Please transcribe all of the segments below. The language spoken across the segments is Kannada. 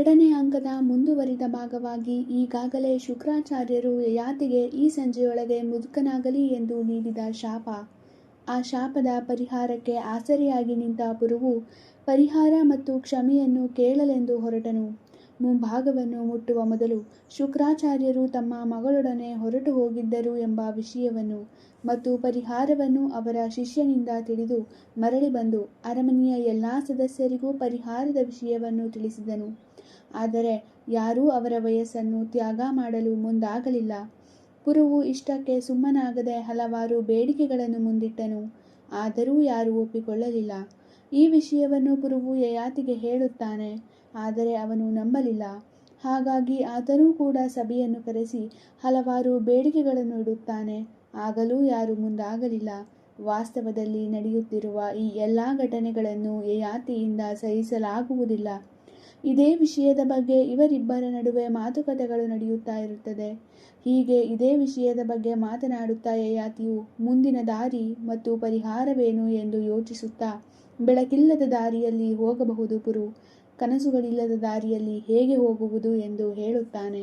ಎರಡನೇ ಅಂಕದ ಮುಂದುವರಿದ ಭಾಗವಾಗಿ ಈಗಾಗಲೇ ಶುಕ್ರಾಚಾರ್ಯರು ಯಯಾತಿಗೆ ಈ ಸಂಜೆಯೊಳಗೆ ಮುದುಕನಾಗಲಿ ಎಂದು ನೀಡಿದ ಶಾಪ. ಆ ಶಾಪದ ಪರಿಹಾರಕ್ಕೆ ಆಸರೆಯಾಗಿ ನಿಂತ ಪುರುವು ಪರಿಹಾರ ಮತ್ತು ಕ್ಷಮೆಯನ್ನು ಕೇಳಲೆಂದು ಹೊರಟನು. ಮುಂಭಾಗವನ್ನು ಮುಟ್ಟುವ ಮೊದಲು ಶುಕ್ರಾಚಾರ್ಯರು ತಮ್ಮ ಮಗಳೊಡನೆ ಹೊರಟು ಹೋಗಿದ್ದರು ಎಂಬ ವಿಷಯವನ್ನು ಮತ್ತು ಪರಿಹಾರವನ್ನು ಅವರ ಶಿಷ್ಯನಿಂದ ತಿಳಿದು ಮರಳಿ ಬಂದು ಅರಮನೆಯ ಎಲ್ಲ ಸದಸ್ಯರಿಗೂ ಪರಿಹಾರದ ವಿಷಯವನ್ನು ತಿಳಿಸಿದನು. ಆದರೆ ಯಾರೂ ಅವರ ವಯಸ್ಸನ್ನು ತ್ಯಾಗ ಮಾಡಲು ಮುಂದಾಗಲಿಲ್ಲ. ಪುರುವು ಇಷ್ಟಕ್ಕೆ ಸುಮ್ಮನಾಗದೆ ಹಲವಾರು ಬೇಡಿಕೆಗಳನ್ನು ಮುಂದಿಟ್ಟನು. ಆದರೂ ಯಾರೂ ಒಪ್ಪಿಕೊಳ್ಳಲಿಲ್ಲ. ಈ ವಿಷಯವನ್ನು ಪುರುವು ಯಯಾತಿಗೆ ಹೇಳುತ್ತಾನೆ. ಆದರೆ ಅವನು ನಂಬಲಿಲ್ಲ. ಹಾಗಾಗಿ ಆತನೂ ಕೂಡ ಸಭೆಯನ್ನು ಕರೆಸಿ ಹಲವಾರು ಬೇಡಿಕೆಗಳನ್ನು ಇಡುತ್ತಾನೆ. ಆಗಲೂ ಯಾರೂ ಮುಂದಾಗಲಿಲ್ಲ. ವಾಸ್ತವದಲ್ಲಿ ನಡೆಯುತ್ತಿರುವ ಈ ಎಲ್ಲ ಘಟನೆಗಳನ್ನು ಯಯಾತಿಯಿಂದ ಸಹಿಸಲಾಗುವುದಿಲ್ಲ. ಇದೇ ವಿಷಯದ ಬಗ್ಗೆ ಇವರಿಬ್ಬರ ನಡುವೆ ಮಾತುಕತೆಗಳು ನಡೆಯುತ್ತಾ ಇರುತ್ತದೆ. ಹೀಗೆ ಇದೇ ವಿಷಯದ ಬಗ್ಗೆ ಮಾತನಾಡುತ್ತಾ ಯಯಾತಿಯು ಮುಂದಿನ ದಾರಿ ಮತ್ತು ಪರಿಹಾರವೇನು ಎಂದು ಯೋಚಿಸುತ್ತಾ, ಬೆಳಕಿಲ್ಲದ ದಾರಿಯಲ್ಲಿ ಹೋಗಬಹುದು ಪುರು, ಕನಸುಗಳಿಲ್ಲದ ದಾರಿಯಲ್ಲಿ ಹೇಗೆ ಹೋಗುವುದು ಎಂದು ಹೇಳುತ್ತಾನೆ.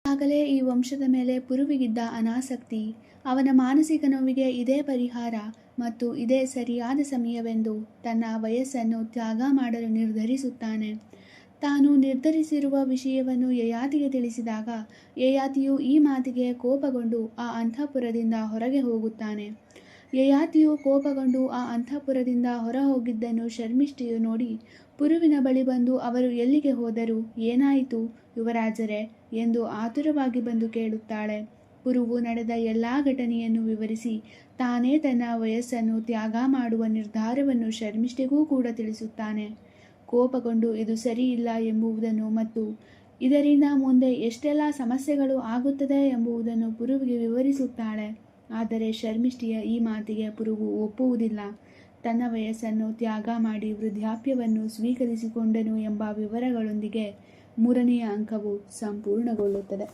ಆಗಲೇ ಈ ವಂಶದ ಮೇಲೆ ಪುರುವಿಗಿದ್ದ ಅನಾಸಕ್ತಿ, ಅವನ ಮಾನಸಿಕ ನೋವಿಗೆ ಇದೇ ಪರಿಹಾರ ಮತ್ತು ಇದೇ ಸರಿಯಾದ ಸಮಯವೆಂದು ತನ್ನ ವಯಸ್ಸನ್ನು ತ್ಯಾಗ ಮಾಡಲು ನಿರ್ಧರಿಸುತ್ತಾನೆ. ತಾನು ನಿರ್ಧರಿಸಿರುವ ವಿಷಯವನ್ನು ಯಯಾತಿಗೆ ತಿಳಿಸಿದಾಗ ಯಯಾತಿಯು ಈ ಮಾತಿಗೆ ಕೋಪಗೊಂಡು ಆ ಅಂತಃಪುರದಿಂದ ಹೊರಗೆ ಹೋಗುತ್ತಾನೆ. ಯಯಾತಿಯು ಕೋಪಗೊಂಡು ಆ ಅಂತಃಪುರದಿಂದ ಹೊರ ಹೋಗಿದ್ದನ್ನು ಶರ್ಮಿಷ್ಠೆಯು ನೋಡಿ ಪುರುವಿನ ಬಳಿ ಬಂದು ಅವರು ಎಲ್ಲಿಗೆ ಹೋದರು, ಏನಾಯಿತು ಯುವರಾಜರೇ ಎಂದು ಆತುರವಾಗಿ ಬಂದು ಕೇಳುತ್ತಾಳೆ. ಪುರುವು ನಡೆದ ಎಲ್ಲ ಘಟನೆಯನ್ನು ವಿವರಿಸಿ ತಾನೇ ತನ್ನ ವಯಸ್ಸನ್ನು ತ್ಯಾಗ ಮಾಡುವ ನಿರ್ಧಾರವನ್ನು ಶರ್ಮಿಷ್ಠೆಗೂ ಕೂಡ ತಿಳಿಸುತ್ತಾನೆ. ಕೋಪಗೊಂಡು ಇದು ಸರಿಯಿಲ್ಲ ಎಂಬುದನ್ನು ಮತ್ತು ಇದರಿಂದ ಮುಂದೆ ಎಷ್ಟೆಲ್ಲ ಸಮಸ್ಯೆಗಳು ಆಗುತ್ತದೆ ಎಂಬುದನ್ನು ಪುರುವಿಗೆ ವಿವರಿಸುತ್ತಾಳೆ. ಆದರೆ ಶರ್ಮಿಷ್ಠೆಯ ಈ ಮಾತಿಗೆ ಪುರುವು ಒಪ್ಪುವುದಿಲ್ಲ. ತನ್ನ ವಯಸ್ಸನ್ನು ತ್ಯಾಗ ಮಾಡಿ ವೃದ್ಧಾಪ್ಯವನ್ನು ಸ್ವೀಕರಿಸಿಕೊಂಡನು ಎಂಬ ವಿವರಗಳೊಂದಿಗೆ 3ನೇ ಅಂಕವು ಸಂಪೂರ್ಣಗೊಳ್ಳುತ್ತದೆ.